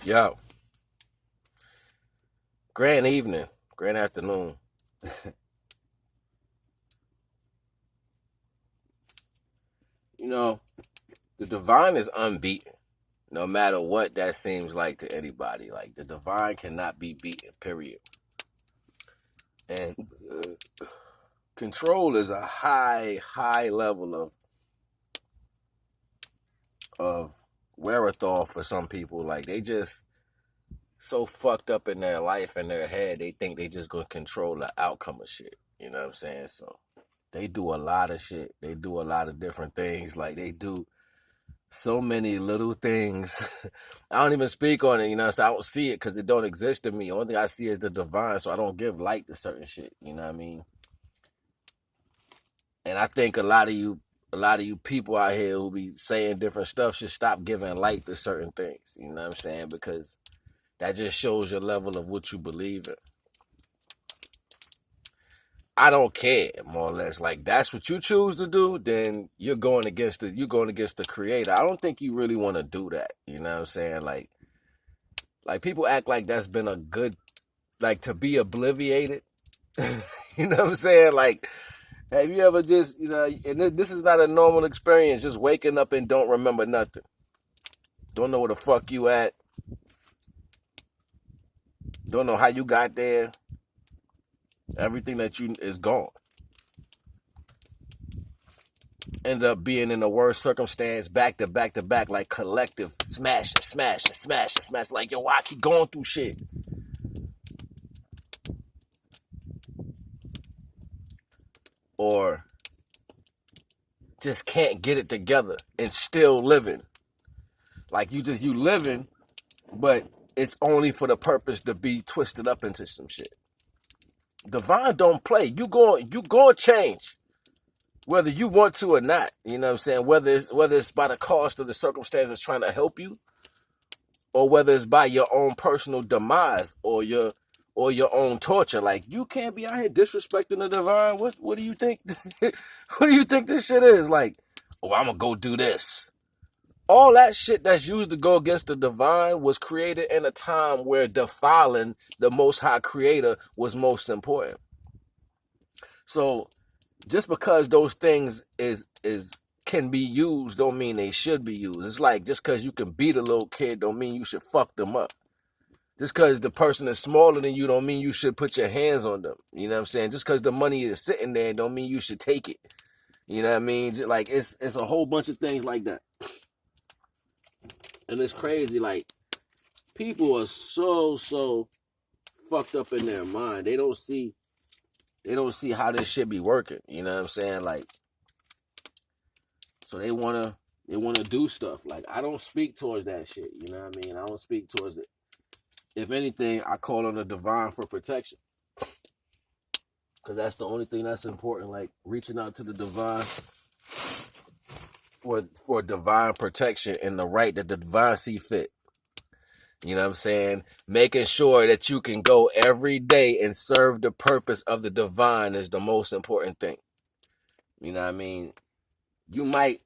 Yo, grand evening, grand afternoon. You know, the divine is unbeaten, no matter what that seems like to anybody. Like, the divine cannot be beaten, period. And control is a high level of wherewithal for some people. Like, they just so fucked up in their life and their head, they think they just gonna control the outcome of shit. You know what I'm saying? So they do a lot of shit. They do a lot of different things. Like, they do so many little things. I don't even speak on it, so I don't see it because it don't exist to me. Only thing I see is the divine, so I don't give light to certain shit. You know what I mean? And I think a lot of you people out here who be saying different stuff should stop giving light to certain things. You know what I'm saying? Because that just shows your level of what you believe in. I don't care, more or less. Like, that's what you choose to do, then you're going against the creator. I don't think you really want to do that. You know what I'm saying? Like people act like that's been a good, like, to be obliviated. You know what I'm saying? Like, have you ever just, and this is not a normal experience, just waking up and don't remember nothing. Don't know where the fuck you at. Don't know how you got there. Everything that you is gone. Ended up being in the worst circumstance, back to back to back, like collective smash and smash and smash and smash. Like, yo, why I keep going through shit? Or just can't get it together and still living. Like, you living, but it's only for the purpose to be twisted up into some shit. Divine don't play. You going to change, whether you want to or not. You know what I'm saying? Whether it's by the cost of the circumstances trying to help you, or whether it's by your own personal demise or your own torture. Like, you can't be out here disrespecting the divine. What do you think? What do you think this shit is? Like, oh, I'm gonna go do this. All that shit that's used to go against the divine was created in a time where defiling the Most High Creator was most important. So just because those things is can be used don't mean they should be used. It's like, just because you can beat a little kid don't mean you should fuck them up. Just because the person is smaller than you don't mean you should put your hands on them. You know what I'm saying? Just because the money is sitting there don't mean you should take it. You know what I mean? Just like, it's a whole bunch of things like that. And it's crazy, like, people are so fucked up in their mind. They don't see how this shit be working. You know what I'm saying? Like, so they wanna do stuff. Like, I don't speak towards that shit. You know what I mean? I don't speak towards it. If anything, I call on the divine for protection. Because that's the only thing that's important. Like, reaching out to the divine for divine protection and the right that the divine see fit. You know what I'm saying? Making sure that you can go every day and serve the purpose of the divine is the most important thing. You know what I mean? You might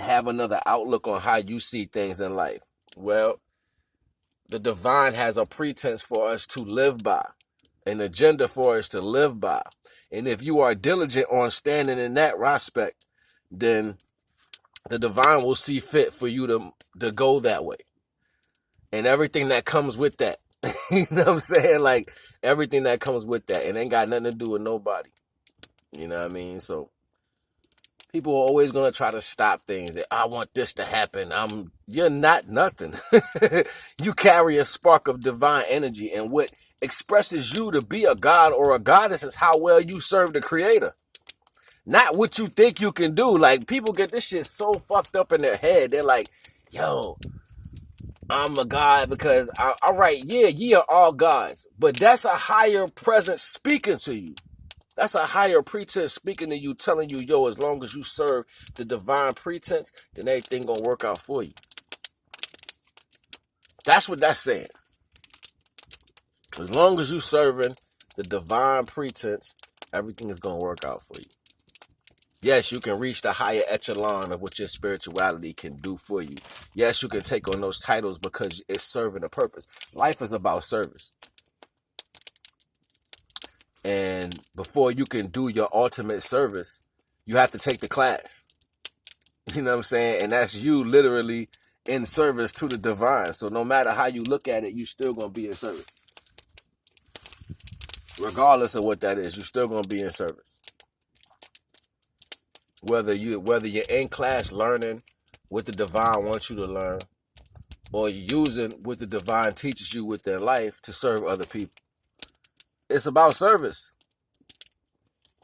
have another outlook on how you see things in life. Well, the divine has a pretense for us to live by, an agenda for us to live by. And if you are diligent on standing in that respect, then the divine will see fit for you to go that way. And everything that comes with that. You know what I'm saying? Like, everything that comes with that. It ain't got nothing to do with nobody. You know what I mean? So people are always going to try to stop things. That, I want this to happen. You're not nothing. You carry a spark of divine energy. And what expresses you to be a god or a goddess is how well you serve the creator. Not what you think you can do. Like, people get this shit so fucked up in their head. They're like, yo, I'm a god because, all right, yeah, ye are all gods. But that's a higher presence speaking to you. That's a higher pretense speaking to you, telling you, yo, as long as you serve the divine pretense, then everything gonna work out for you. That's what that's saying. As long as you serving the divine pretense, everything is gonna work out for you. Yes, you can reach the higher echelon of what your spirituality can do for you. Yes, you can take on those titles because it's serving a purpose. Life is about service. And before you can do your ultimate service, you have to take the class. You know what I'm saying? And that's you literally in service to the divine. So no matter how you look at it, you're still going to be in service. Regardless of what that is, you're still going to be in service. Whether you're in class learning what the divine wants you to learn, or you're using what the divine teaches you within life to serve other people. It's about service.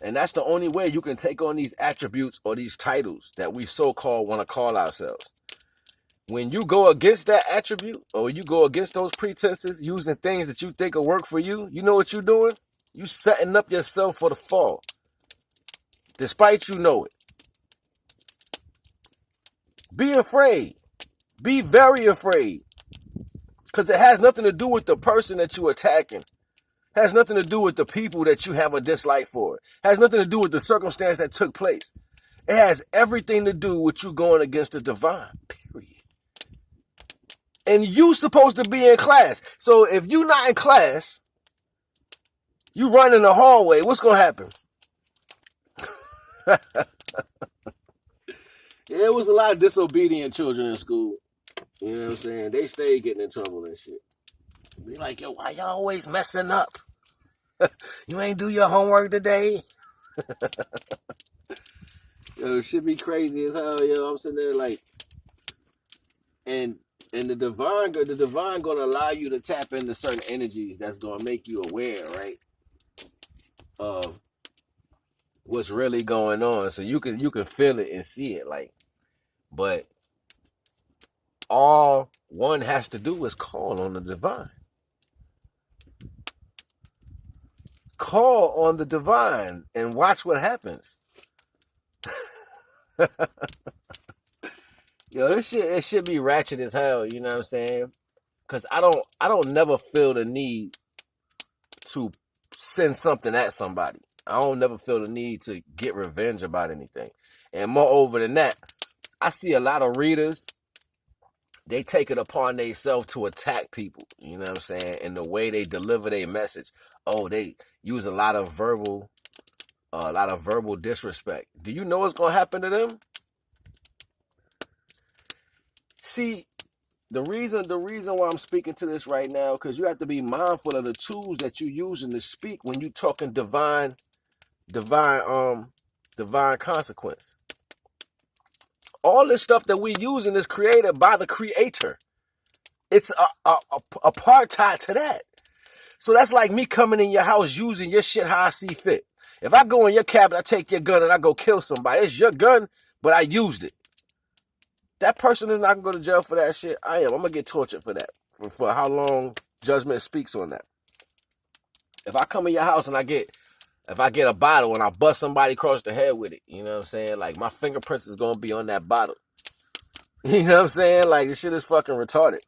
And that's the only way you can take on these attributes or these titles that we so-called want to call ourselves. When you go against that attribute, or you go against those pretenses, using things that you think will work for you, you know what you're doing? You setting up yourself for the fall. Despite you know it. Be afraid. Be very afraid. Because it has nothing to do with the person that you're attacking. It has nothing to do with the people that you have a dislike for. It has nothing to do with the circumstance that took place. It has everything to do with you going against the divine. Period. And you supposed to be in class. So if you're not in class, you run in the hallway, what's going to happen? There was a lot of disobedient children in school. You know what I'm saying? They stayed getting in trouble and shit. Be like, yo, why y'all always messing up? You ain't do your homework today? Yo, it should be crazy as hell, yo. I'm sitting there like, and the divine gonna allow you to tap into certain energies that's gonna make you aware, right, of what's really going on. So you can feel it and see it, like, but all one has to do is call on the divine. Call on the divine and watch what happens. Yo, this shit, it should be ratchet as hell, you know what I'm saying? Cause I don't never feel the need to send something at somebody. I don't never feel the need to get revenge about anything. And moreover than that, I see a lot of readers, they take it upon themselves to attack people, you know what I'm saying? And the way they deliver their message. Oh, they use a lot of verbal disrespect. Do you know what's gonna happen to them? See, the reason why I'm speaking to this right now, because you have to be mindful of the tools that you're using to speak when you're talking divine consequence. All this stuff that we're using is created by the creator. It's a part tied to that. So that's like me coming in your house using your shit how I see fit. If I go in your cabinet, I take your gun and I go kill somebody. It's your gun, but I used it. That person is not going to go to jail for that shit. I am. I'm going to get tortured for that. For how long judgment speaks on that. If I come in your house and if I get a bottle and I bust somebody across the head with it, you know what I'm saying? Like, my fingerprints is going to be on that bottle. You know what I'm saying? Like, this shit is fucking retarded.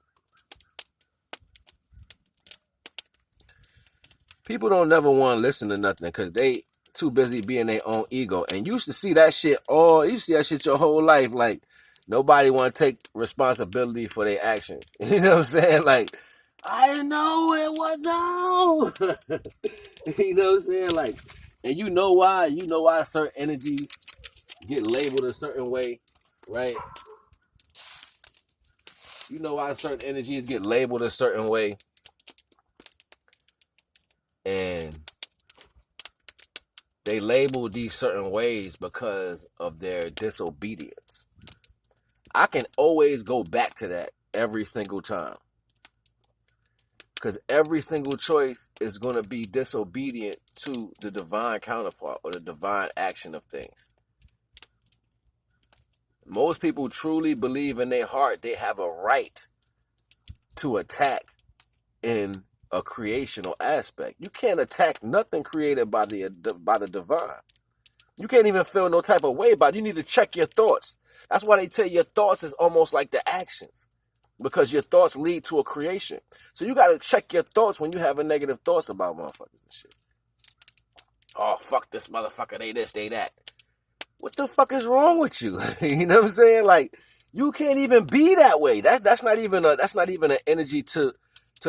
People don't never want to listen to nothing because they too busy being their own ego. And you used to see that shit your whole life. Like, nobody want to take responsibility for their actions. You know what I'm saying? Like, I know it was no. You know what I'm saying? Like, and you know why? You know why certain energies get labeled a certain way, right? You know why certain energies get labeled a certain way. And they label these certain ways because of their disobedience. I can always go back to that every single time. Because every single choice is going to be disobedient to the divine counterpart or the divine action of things. Most people truly believe in their heart they have a right to attack in a creational aspect. You can't attack nothing created by the divine. You can't even feel no type of way about it. You need to check your thoughts. That's why they tell you your thoughts is almost like the actions. Because your thoughts lead to a creation. So you got to check your thoughts when you have a negative thoughts about motherfuckers and shit. Oh, fuck this motherfucker. They this, they that. what the fuck is wrong with you? You know what I'm saying? Like, you can't even be that way. That's not even an energy to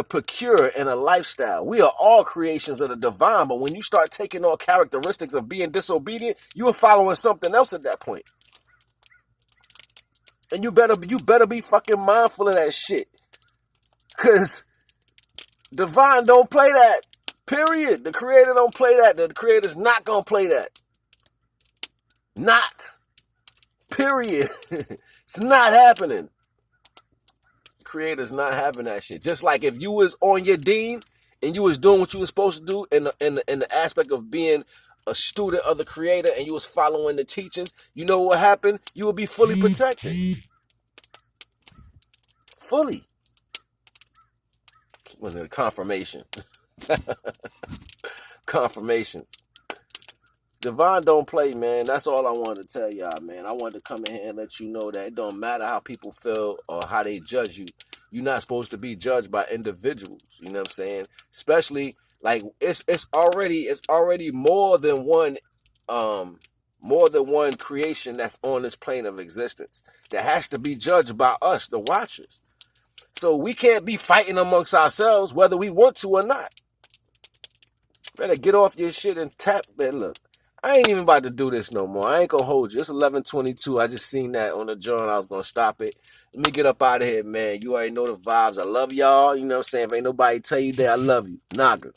procure in a lifestyle. We are all creations of the divine, but when you start taking on characteristics of being disobedient, you are following something else at that point. And you better be fucking mindful of that shit. Cause divine don't play that. Period. The creator don't play that. The creator's not gonna play that. Not. Period. It's not happening. The creator's not having that shit. Just like if you was on your deen and you was doing what you was supposed to do in the aspect of being a student of the creator and you was following the teachings, you know what happened? You would be fully protected. Fully. Was it a confirmation? Confirmations. Divine don't play, man. That's all I wanted to tell y'all, man. I wanted to come in here and let you know that it don't matter how people feel or how they judge you. You're not supposed to be judged by individuals. You know what I'm saying? Especially like it's already more than one creation that's on this plane of existence that has to be judged by us, the watchers. So we can't be fighting amongst ourselves whether we want to or not. Better get off your shit and tap. Man, look, I ain't even about to do this no more. I ain't gonna hold you. It's 11:22. I just seen that on the joint. I was gonna stop it. Let me get up out of here, man. You already know the vibes. I love y'all. You know what I'm saying? If ain't nobody tell you that, I love you. NAGA.